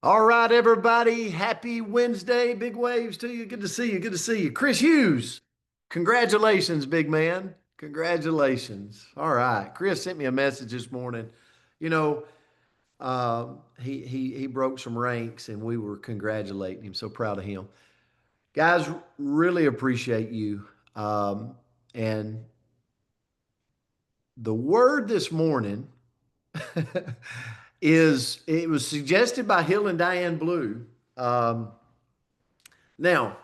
All right, everybody. Happy Wednesday. Big waves to you. Good to see you. Good to see you. Chris Hughes. Congratulations, big man. Congratulations. All right. Chris sent me a message this morning. You know, he broke some ranks and we were congratulating him. So proud of him. Guys, really appreciate you. And the word this morning is it was suggested by Hill and Diane Blue. Um, Now,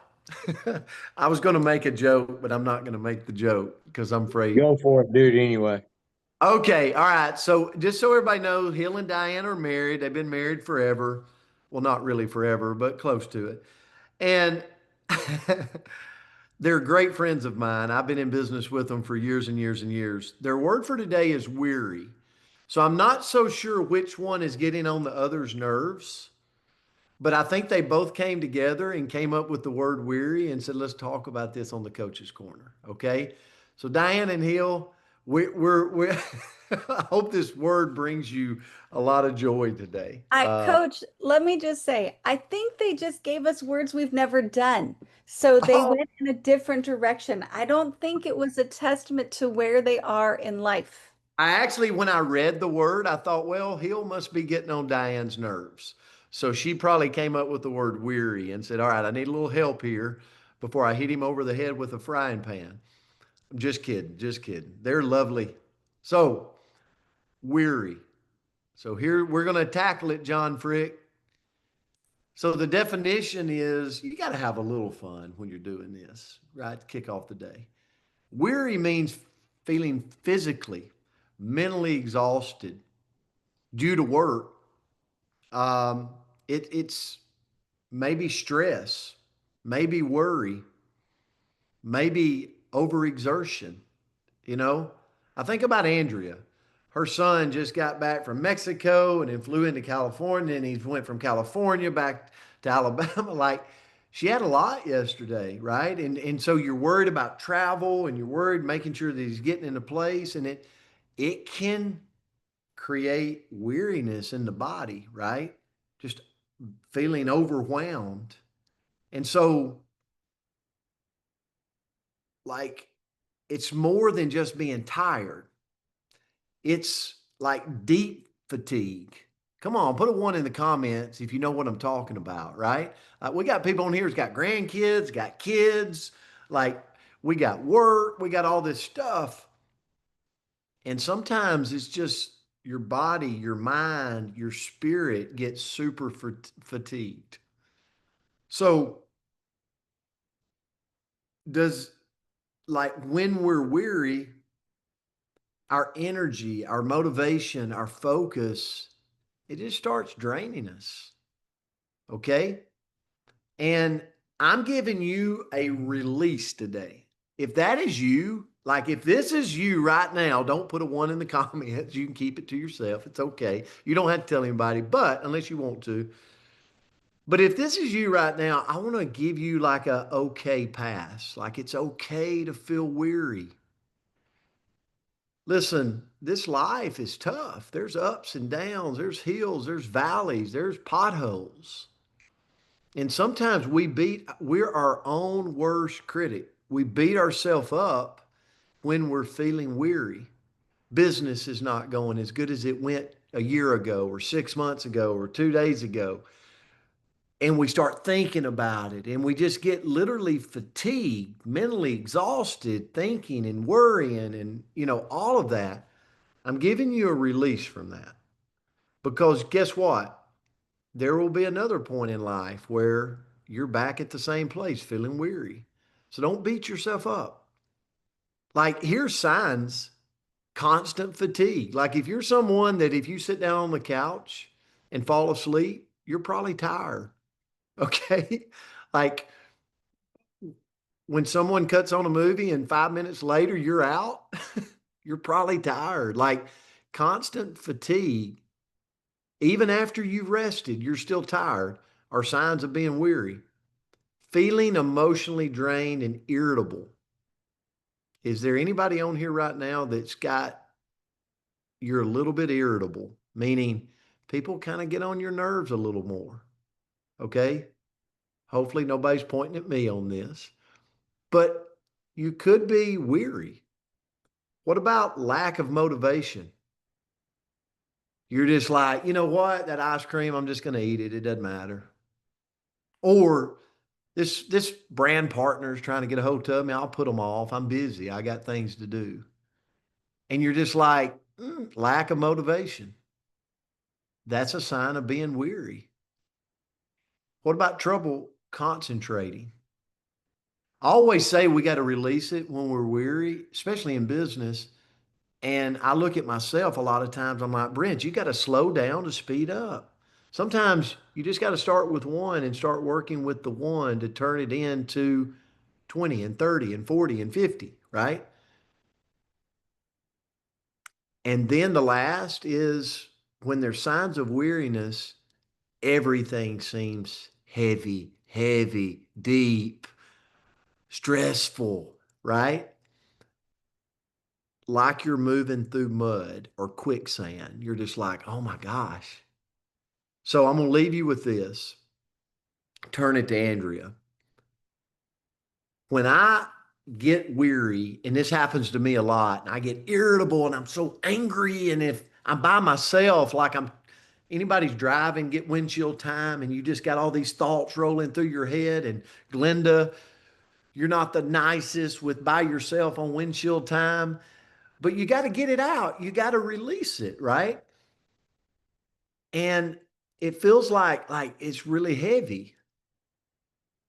I was going to make a joke, but I'm not going to make the joke because I'm afraid. Go for it, dude, anyway. Okay, all right. So, just so everybody knows, Hill and Diane are married. They've been married forever. Well, not really forever, but close to it. And they're great friends of mine. I've been in business with them for years and years and years. Their word for today is weary. So, I'm not so sure which one is getting on the other's nerves. But I think they both came together and came up with the word weary and said, let's talk about this on the coach's corner. Okay. So Diane and Hill, we're I hope this word brings you a lot of joy today. Coach, let me just say, I think they just gave us words we've never done. So they Oh, went in a different direction. I don't think it was a testament to where they are in life. I actually, when I read the word, I thought, well, Hill must be getting on Diane's nerves. So she probably came up with the word weary and said, all right, I need a little help here before I hit him over the head with a frying pan. I'm just kidding, just kidding. They're lovely. So, weary. So here we're going to tackle it, John Frick. So the definition is you got to have a little fun when you're doing this, right? To kick off the day. Weary means feeling physically, mentally exhausted due to work. Um, it's maybe stress, maybe worry, maybe overexertion. You know, I think about Andrea. Her son just got back from Mexico and then flew into California, and he went from California back to Alabama. Like she had a lot yesterday, right? And so you're worried about travel and you're worried making sure that he's getting into place, and it can create weariness in the body, right? Just feeling overwhelmed. And so like it's more than just being tired. It's like deep fatigue. Come on, put a one in the comments if you know what I'm talking about, right? We got people on here who's got grandkids, got kids, like we got work, we got all this stuff. And sometimes it's just your body, your mind, your spirit gets super fatigued. So, does like when we're weary, our energy, our motivation, our focus, it just starts draining us. Okay. And I'm giving you a release today. If that is you, like if this is you right now, don't put a one in the comments. You can keep it to yourself. It's okay. You don't have to tell anybody, but unless you want to. But if this is you right now, I want to give you like a okay pass. Like it's okay to feel weary. Listen, this life is tough. There's ups and downs, there's hills, there's valleys, there's potholes. And sometimes we're our own worst critic. We beat ourselves up when we're feeling weary. Business is not going as good as it went a year ago or 6 months ago or 2 days ago. And we start thinking about it and we just get literally fatigued, mentally exhausted, thinking and worrying and, all of that. I'm giving you a release from that because guess what? There will be another point in life where you're back at the same place feeling weary. So don't beat yourself up. Like, here's signs: constant fatigue. Like, if you're someone that if you sit down on the couch and fall asleep, you're probably tired. Okay. Like, when someone cuts on a movie and 5 minutes later you're out, you're probably tired. Like, constant fatigue, even after you've rested, you're still tired, are signs of being weary. Feeling emotionally drained and irritable. Is there anybody on here right now that's got, you're a little bit irritable, meaning people kind of get on your nerves a little more? Okay. Hopefully nobody's pointing at me on this, but you could be weary. What about lack of motivation? You're just like, you know what? That ice cream, I'm just going to eat it. It doesn't matter. Or this brand partner is trying to get a hold of me. I'll put them off. I'm busy. I got things to do. And you're just like, lack of motivation. That's a sign of being weary. What about trouble concentrating? I always say we got to release it when we're weary, especially in business. And I look at myself a lot of times, I'm like, Brent, you got to slow down to speed up. Sometimes you just got to start with one and start working with the one to turn it into 20 and 30 and 40 and 50, right? And then the last is when there's signs of weariness, everything seems heavy, heavy, deep, stressful, right? Like you're moving through mud or quicksand. You're just like, oh my gosh. So I'm going to leave you with this. Turn it to Andrea. When I get weary, and this happens to me a lot, and I get irritable and I'm so angry, and if I'm by myself, like I'm anybody's driving, get windshield time, and you just got all these thoughts rolling through your head. And Glenda, you're not the nicest with by yourself on windshield time, but you got to get it out. You got to release it, right? And it feels like it's really heavy.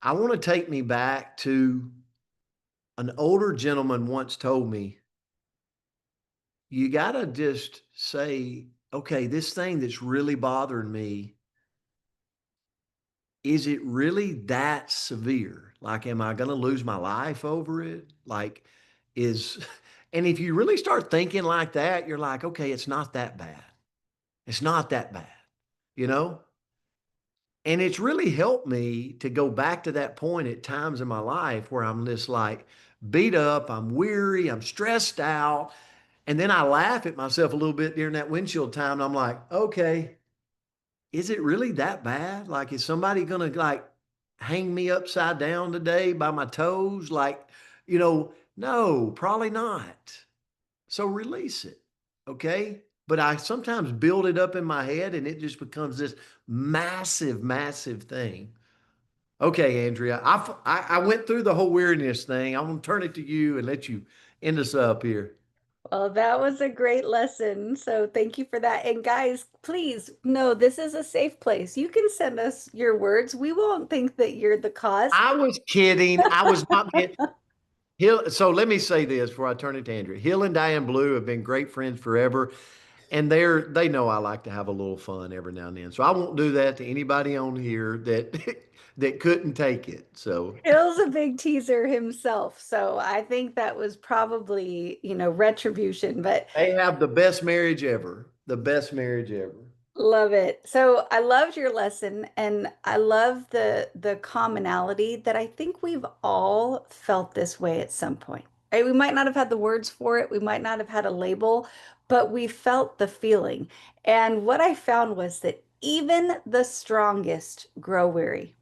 I want to take me back to an older gentleman once told me, you got to just say, okay, this thing that's really bothering me, is it really that severe? Like, am I going to lose my life over it? Like, is, and if you really start thinking like that, you're like, okay, it's not that bad. It's not that bad, you know? And it's really helped me to go back to that point at times in my life where I'm just like beat up, I'm weary, I'm stressed out. And then I laugh at myself a little bit during that windshield time. And I'm like, okay, is it really that bad? Like, is somebody going to like hang me upside down today by my toes? Like, no, probably not. So release it. Okay. But I sometimes build it up in my head and it just becomes this massive, massive thing. Okay, Andrea, I went through the whole weariness thing. I'm going to turn it to you and let you end us up here. Well, that was a great lesson. So thank you for that. And guys, please know this is a safe place. You can send us your words. We won't think that you're the cause. I was kidding. I was not being. Hill, so let me say this before I turn it to Andrea. Hill and Diane Blue have been great friends forever, and they know I like to have a little fun every now and then. So I won't do that to anybody on here that that couldn't take it. So Hill's a big teaser himself. So I think that was probably, retribution, but they have the best marriage ever. The best marriage ever. love it. So I loved your lesson and I love the commonality that I think we've all felt this way at some point. Right? We might not have had the words for it, we might not have had a label, but we felt the feeling. And what I found was that even the strongest grow weary,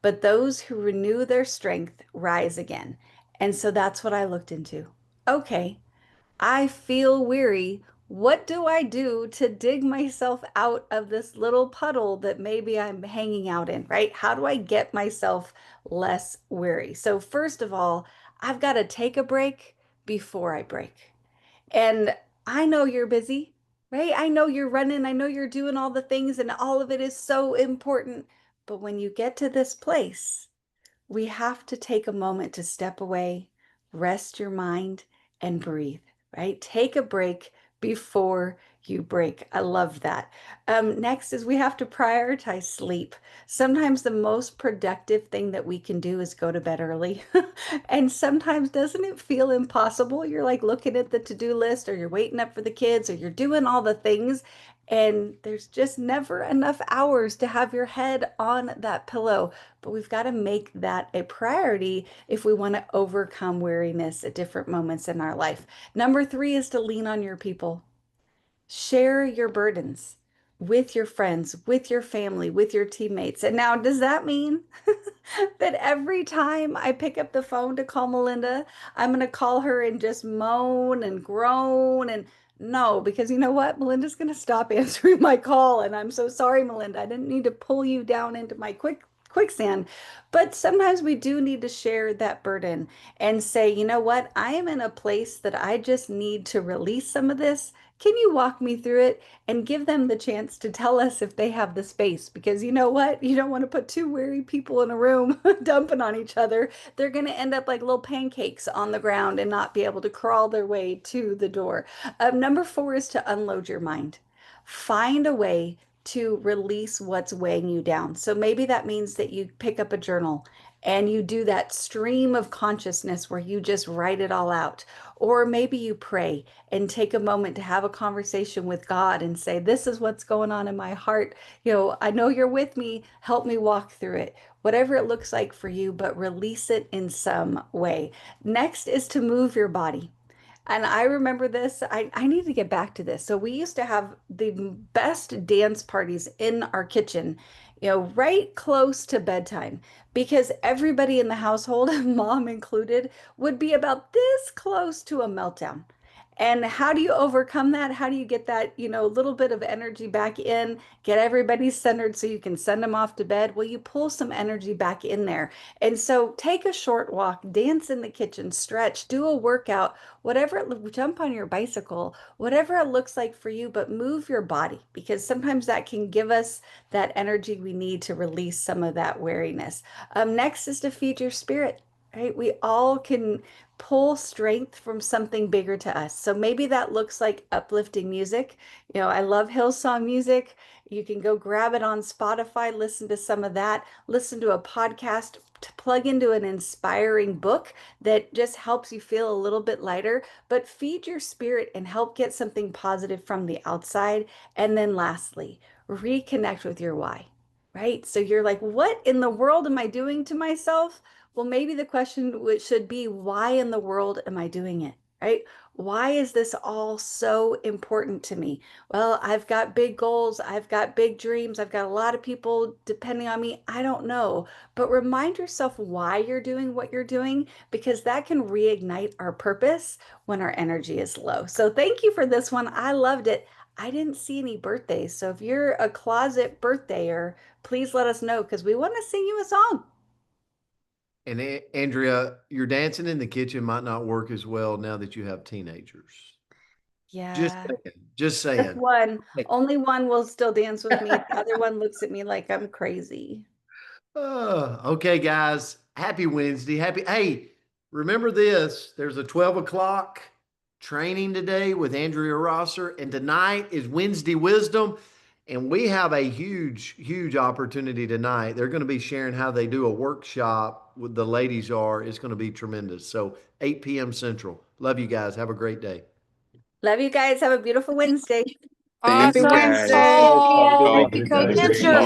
but those who renew their strength rise again. And so that's what I looked into. Okay, I feel weary. What do I do to dig myself out of this little puddle that maybe I'm hanging out in, right? How do I get myself less weary? So, first of all, I've got to take a break before I break. And I know you're busy, right? I know you're running, I know you're doing all the things, and all of it is so important. But when you get to this place, we have to take a moment to step away, rest your mind, and breathe, right? Take a break before you break. I love that. Next is we have to prioritize sleep. Sometimes the most productive thing that we can do is go to bed early. And sometimes doesn't it feel impossible? You're like looking at the to-do list, or you're waiting up for the kids, or you're doing all the things, and there's just never enough hours to have your head on that pillow. But we've got to make that a priority if we want to overcome weariness at different moments in our life. Number three is to lean on your people. Share your burdens. with your friends, with your family, with your teammates. And now, does that mean that every time I pick up the phone to call Melinda, I'm going to call her and just moan and groan? And no, because you know what? Melinda's going to stop answering my call. And I'm so sorry, Melinda. I didn't need to pull you down into my quicksand. But sometimes we do need to share that burden and say, you know what? I am in a place that I just need to release some of this. Can you walk me through it? And give them the chance to tell us if they have the space. Because you know what? You don't want to put two weary people in a room dumping on each other. They're going to end up like little pancakes on the ground and not be able to crawl their way to the door. Number four is to unload your mind. Find a way to release what's weighing you down. So maybe that means that you pick up a journal and you do that stream of consciousness where you just write it all out. Or maybe you pray and take a moment to have a conversation with God and say, this is what's going on in my heart. You know, I know you're with me. Help me walk through it. Whatever it looks like for you, but release it in some way. Next is to move your body. And I remember this. I need to get back to this. So we used to have the best dance parties in our kitchen, you know, right close to bedtime, because everybody in the household, mom included, would be about this close to a meltdown. And how do you overcome that? How do you get that, you know, little bit of energy back in, get everybody centered so you can send them off to bed? Well, you pull some energy back in there. And so take a short walk, dance in the kitchen, stretch, do a workout, whatever jump on your bicycle, whatever it looks like for you, but move your body because sometimes that can give us that energy we need to release some of that weariness. Next is to feed your spirit. Right? We all can pull strength from something bigger to us. So maybe that looks like uplifting music. You know, I love Hillsong music. You can go grab it on Spotify, listen to some of that, listen to a podcast, to plug into an inspiring book that just helps you feel a little bit lighter, but feed your spirit and help get something positive from the outside. And then lastly, reconnect with your why, right? So you're like, what in the world am I doing to myself? Well, maybe the question should be, why in the world am I doing it? Right? Why is this all so important to me? Well, I've got big goals. I've got big dreams. I've got a lot of people depending on me. I don't know. But remind yourself why you're doing what you're doing, because that can reignite our purpose when our energy is low. So thank you for this one. I loved it. I didn't see any birthdays. So if you're a closet birthdayer, please let us know because we want to sing you a song. And Andrea, your dancing in the kitchen might not work as well now that you have teenagers. Just Yeah. saying. Just Just saying. one. Hey. Only one will still dance with me. The other one looks at me like I'm crazy. Okay, guys. Happy Wednesday. Happy. Hey, remember this. There's a 12 o'clock training today with Andrea Rosser, and tonight is Wednesday Wisdom. And we have a huge, huge opportunity tonight. They're going to be sharing how they do a workshop with the ladies are. It's going to be tremendous. So 8 p.m. Central. Love you guys. Have a great day. Love you guys. Have a beautiful Wednesday. Happy Awesome Wednesday. sauce. Happy Answer Wednesday.